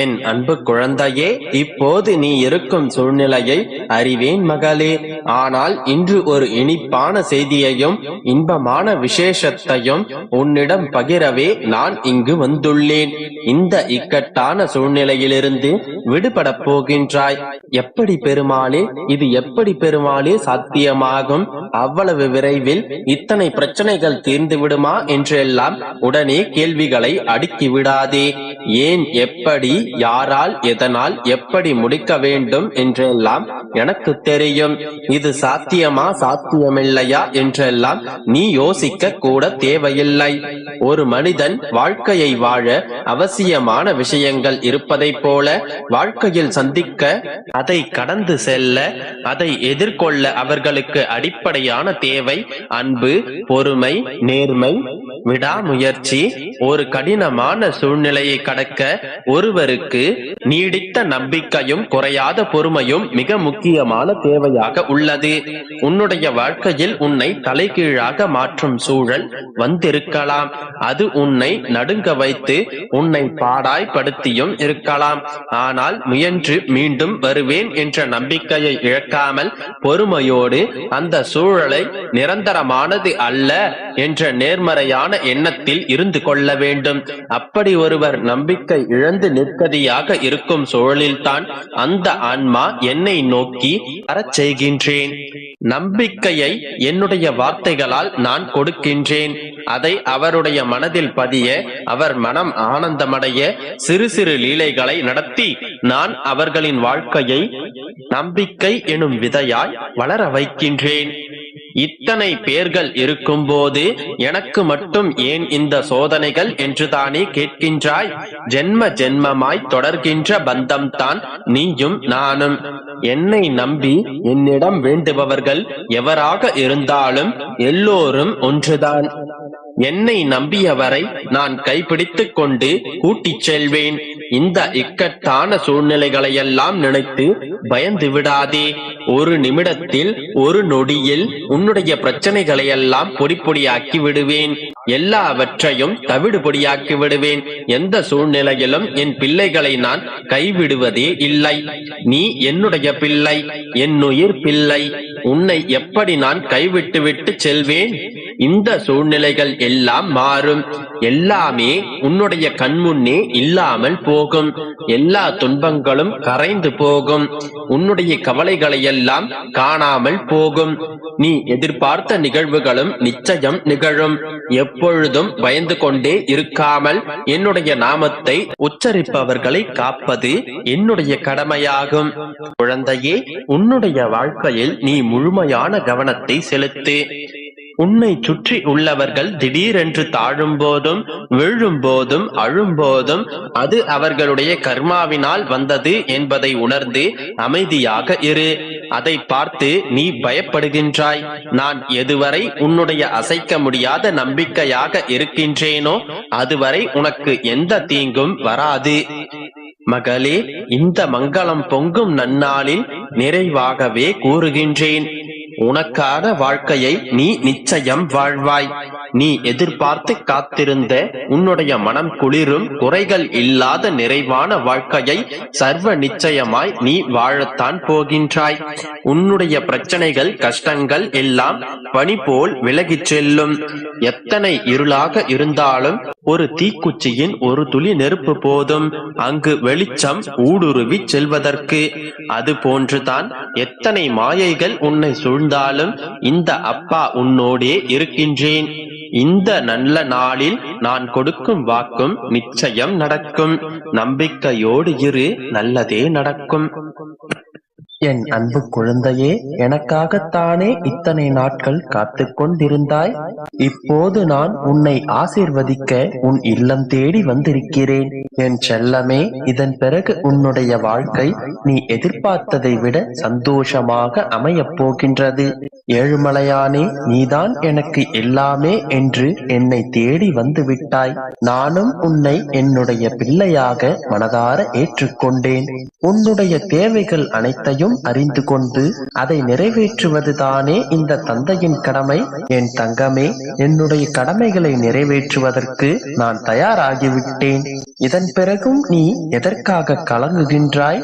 என் அன்பு குழந்தையே, இப்போது நீ இருக்கும் சூழ்நிலையை அறிவேன் மகளே. ஆனால் இன்று ஒரு இனிப்பான செய்தியையும் இன்பமான விசேஷத்தையும் உன்னிடம் பகிரவே நான் இங்கு வந்துள்ளேன். இந்த இக்கட்டான சூழ்நிலையிலிருந்து விடுபடப் போகின்றாய். எப்படி பெருமாளே, இது எப்படி பெருமாளே சாத்தியமாகும்? அவ்வளவு விரைவில் இத்தனை பிரச்சனைகள் தீர்ந்து விடுமா என்றெல்லாம் உடனே கேள்விகளை அடுக்கி விடாதே. ஏன், எப்படி, யாரால், எதனால், எப்படி முடிக்க வேண்டும் என்றெல்லாம் எனக்கு தெரியும். இது சாத்தியமா சாத்தியமில்லையா என்றெல்லாம் நீ யோசிக்க கூட தேவையில்லை. ஒரு மனிதன் வாழ்க்கையை வாழ அவசியமான விஷயங்கள் இருப்பதை போல வாழ்க்கையில் சந்திக்க, அதை கடந்து செல்ல, அதை எதிர்கொள்ள அவர்களுக்கு அடிப்படையான தேவை அன்பு, பொறுமை, நேர்மை, விடாமுயற்சி. ஒரு கடினமான சூழ்நிலையை கடக்க ஒருவருக்கு நீடித்த நம்பிக்கையும் குறையாத பொறுமையும் மிக முக்கியமான தேவையாக உள்ளது. உன்னுடைய வாழ்க்கையில் உன்னை தலைகீழாக மாற்றும் சூழல் வந்திருக்கலாம். அது உன்னை நடுங்க வைத்து உன்னை பாடாய்படுத்தியும் இருக்கலாம். ஆனால் முயன்று மீண்டும் வருவேன் என்ற நம்பிக்கையை இழக்காமல் பொறுமையோடு அந்த சூழலை நிரந்தரமானது அல்ல என்ற நேர்மறையான எண்ணத்தில் இருந்து கொள்ள வேண்டும். அப்படி ஒருவர் நம்பிக்கை இழந்து நிற்கதியாக இருக்கும் சூழலில்தான் அந்த ஆன்மா என்னை நோக்கி வரச் செய்கின்றேன். நம்பிக்கையை என்னுடைய வார்த்தைகளால் நான் கொடுக்கின்றேன். அதை அவருடைய மனதில் பதிய, அவர் மனம் ஆனந்தமடைய சிறு சிறு லீலைகளை நடத்தி நான் அவர்களின் வாழ்க்கையை நம்பிக்கை எனும் விதையாய் வளர வைக்கின்றேன். இத்தனை பேர்கள் இருக்கும்போது எனக்கு மட்டும் ஏன் இந்த சோதனைகள் என்றுதானே கேட்கின்றாய்? ஜென்ம ஜென்மமாய் தொடர்கின்ற பந்தம்தான் நீயும் நானும். என்னை நம்பி என்னிடம் வேண்டுபவர்கள் எவராக இருந்தாலும் எல்லோரும் ஒன்றுதான். என்னை நம்பியவரை நான் கைப்பிடித்துக் கொண்டு கூட்டிச் செல்வேன். இந்த இக்கட்டான சூழ்நிலைகளையெல்லாம் நினைத்து பயந்து விடாதே. ஒரு நிமிடத்தில், ஒரு நொடியில் உன்னுடைய பிரச்சனைகளையெல்லாம் பொடிப்பொடியாக்கி விடுவேன். எல்லாவற்றையும் தவிடு பொடியாக்கி விடுவேன். எந்த சூழ்நிலையிலும் என் பிள்ளைகளை நான் கைவிடுவதே இல்லை. நீ என்னுடைய பிள்ளை, என்னுயிர் பிள்ளை. உன்னை எப்படி நான் கைவிட்டு விட்டு செல்வேன்? இந்த சூழ்நிலைகள் எல்லாம் மாறும். எல்லாமே உன்னுடைய கண்முன்னே இல்லாமல் போகும். எல்லா துன்பங்களும் கரைந்து போகும். உன்னுடைய கவலைகளை எல்லாம் காணாமல் போகும். நீ எதிர்பார்த்த நிகழ்வுகளும் நிச்சயம் நிகழும். எப்பொழுதும் பயந்து கொண்டே இருக்காமல் என்னுடைய நாமத்தை உச்சரிப்பவர்களை காப்பது என்னுடைய கடமையாகும். குழந்தையே, உன்னுடைய வாழ்க்கையில் நீ முழுமையான கவனத்தை செலுத்து. உன்னை சுற்றி உள்ளவர்கள் திடீரென்று தாழும் போதும், வீழும் போதும், அழும்போதும் அது அவர்களுடைய கர்மாவினால் வந்தது என்பதை உணர்ந்து அமைதியாக இரு. அதை பார்த்து நீ பயப்படுகின்றாய். நான் எதுவரை உன்னுடைய அசைக்க முடியாத நம்பிக்கையாக இருக்கின்றேனோ அதுவரை உனக்கு எந்த தீங்கும் வராது. மகளே, இந்த மங்களம் பொங்கும் நன்னாளில் நிறைவாகவே கூறுகின்றேன். உனக்கான வாழ்க்கையை நீ நிச்சயம் வாழ்வாய். நீ எதிர்பார்த்து காத்திருந்த உன்னுடைய மனம் குளிரும் குறைகள் இல்லாத நிறைவான வாழ்க்கையை சர்வ நிச்சயமாய் நீ வாழத்தான் போகின்றாய். உன்னுடைய பிரச்சனைகள், கஷ்டங்கள் எல்லாம் பனி போல் விலகிச் செல்லும். எத்தனை இருளாக இருந்தாலும் ஒரு தீக்குச்சியின் ஒரு துளி நெருப்பு போதும் அங்கு வெளிச்சம் ஊடுருவி செல்வதற்கு. அது போன்றுதான் எத்தனை மாயைகள் உன்னை சூழ்ந்தாலும் இந்த அப்பா உன்னோடே இருக்கின்றேன். இந்த நல்ல நாளில் நான் கொடுக்கும் வாக்கும் நிச்சயம் நடக்கும். நம்பிக்கையோடு இரு, நல்லதே நடக்கும். என் அன்பு குழந்தையே, எனக்காகத்தானே இத்தனை நாட்கள் காத்து கொண்டிருந்தாய். இப்போது நான் உன்னை ஆசீர்வதிக்க உன் இல்லம் தேடி வந்திருக்கிறேன். என் செல்லமே, இதன் பிறகு உன்னுடைய வாழ்க்கை நீ எதிர்பார்த்ததை விட சந்தோஷமாக அமையப் போகின்றது. ஏழுமலையானே, நீதான் எனக்கு எல்லாமே என்று என்னை தேடி வந்து விட்டாய். நானும் உன்னை என்னுடைய பிள்ளையாக மனதார ஏற்றுக்கொண்டேன். உன்னுடைய தேவைகள் அனைத்தையும் அறிந்து கொண்டு அதை நிறைவேற்றுவதுதானே இந்த தந்தையின் கடமை. என் தங்கமே, என்னுடைய கடமைகளை நிறைவேற்றுவதற்கு நான் தயாராகிவிட்டேன். இதன் பிறகும் நீ எதற்காக கலங்குகின்றாய்?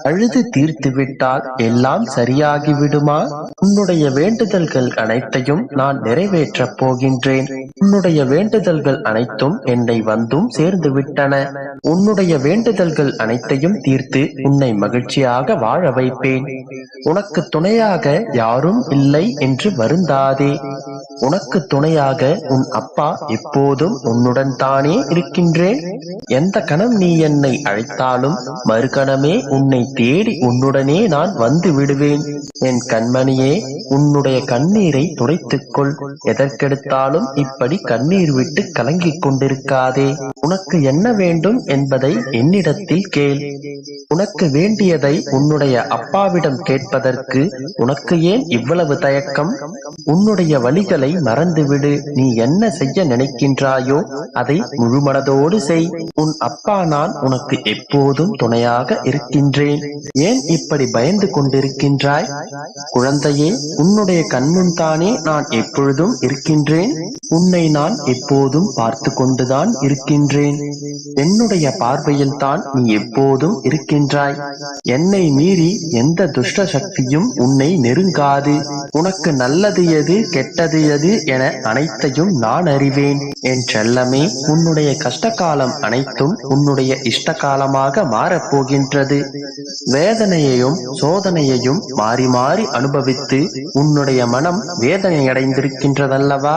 அழுது தீர்த்துவிட்டால் எல்லாம் சரியாகிவிடுமா? உன்னுடைய வேண்டுதல்கள் அனைத்தையும் நான் நிறைவேற்றப் போகின்றேன். உன்னுடைய வேண்டுதல்கள் அனைத்தும் என்னை வந்தும் சேர்ந்து விட்டன. உன்னுடைய வேண்டுதல்கள் அனைத்தையும் தீர்த்து உன்னை மகிழ்ச்சியாக வாழ வைப்பேன். உனக்கு துணையாக யாரும் இல்லை என்று வருந்தாதே. உனக்கு துணையாக உன் அப்பா எப்போதும் உன்னுடன் தானே இருக்கின்றேன். எந்த கணம் நீ என்னை அழைத்தாலும் மறுகணமே உன்னை தேடி உன்னுடனே நான் வந்து விடுவேன். என் கண்மணியே, உன்னுடைய கண்ணீரை துடைத்துக்கொள். எதற்கெடுத்தாலும் இப்படி கண்ணீர் விட்டு கலங்கிக் கொண்டிருக்காதே. உனக்கு என்ன வேண்டும் என்பதை என்னிடத்தில் கேள். உனக்கு வேண்டியதை உன்னுடைய அப்பாவிடம் கேட்பதற்கு உனக்கு ஏன் இவ்வளவு தயக்கம்? உன்னுடைய வழிகளை மறந்துவிடு. நீ என்ன செய்ய நினைக்கின்றாயோ அதை முழுமனதோடு செய். உன் அப்பா நான் உனக்கு எப்போதும் துணையாக இருக்கின்றேன். ஏன் இப்படி பயந்து கொண்டிருக்கின்றாய்? குழந்தையே, உன்னுடைய கண்முன் தானே நான் எப்பொழுதும் இருக்கின்றேன். உன்னை நான் எப்போதும் பார்த்து கொண்டுதான் இருக்கின்றேன். என்னுடைய பார்வையில் தான் நீ எப்போதும் இருக்கின்றாய். என்னை மீறி எந்த துஷ்ட சக்தியும் உன்னை நெருங்காது. உனக்கு நல்லது எது கெட்டது எது என அனைத்தையும் நான் அறிவேன். என் செல்லமே, உன்னுடைய கஷ்டகாலம் அனைத்தும் உன்னுடைய இஷ்ட காலமாக மாறப்போகின்றது. வேதனையையும் சோதனையையும் மாறி மாறி அனுபவித்து உன்னுடைய மனம் வேதனையடைந்திருக்கின்றதல்லவா?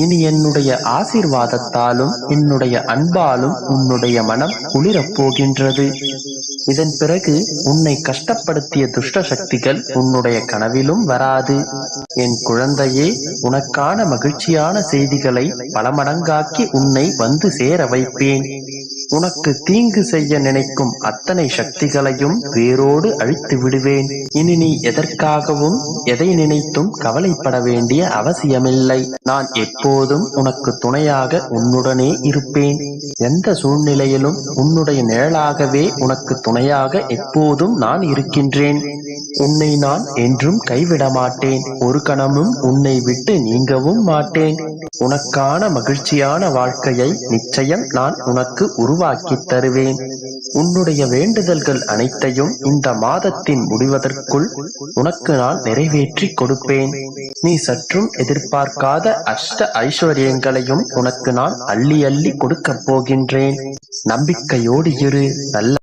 இனி என்னுடைய ஆசீர்வாதத்தாலும் என்னுடைய அன்பாலும் உன்னுடைய மனம் குளிரப் போகின்றது. இதன் பிறகு உன்னை கஷ்டப்படுத்திய துஷ்ட சக்திகள் உன்னுடைய கனவிலும் வராது. என் குழந்தையே, உனக்கான மகிழ்ச்சியான செய்திகளை பல மடங்காக்கி உன்னை வந்து சேர வைப்பேன். உனக்கு தீங்கு செய்ய நினைக்கும் அத்தனை சக்திகளையும் வேரோடு அழித்து விடுவேன். இனி நீ எதற்காகவும் எதை நினைத்தும் கவலைப்பட வேண்டிய அவசியமில்லை. நான் எப்போதும் உனக்கு துணையாக உன்னுடனே இருப்பேன். எந்த சூழ்நிலையிலும் உன்னுடைய நிழலாகவே உனக்கு துணையாக எப்போதும் நான் இருக்கின்றேன். உன்னை நான் என்றும் கைவிட மாட்டேன். ஒரு கணமும் உன்னை விட்டு நீங்கவும் மாட்டேன். உனக்கான மகிழ்ச்சியான வாழ்க்கையை நிச்சயம் நான் உனக்கு உருவாக்கி தருவேன். உன்னுடைய வேண்டுதல்கள் அனைத்தையும் இந்த மாதத்தின் முடிவதற்குள் உனக்கு நான் நிறைவேற்றி கொடுப்பேன். நீ சற்றும் எதிர்பார்க்காத அஷ்ட ஐஸ்வர்யங்களையும் உனக்கு நான் அள்ளி அள்ளி கொடுக்கப் போகின்றேன். நம்பிக்கையோடு இரு. நல்ல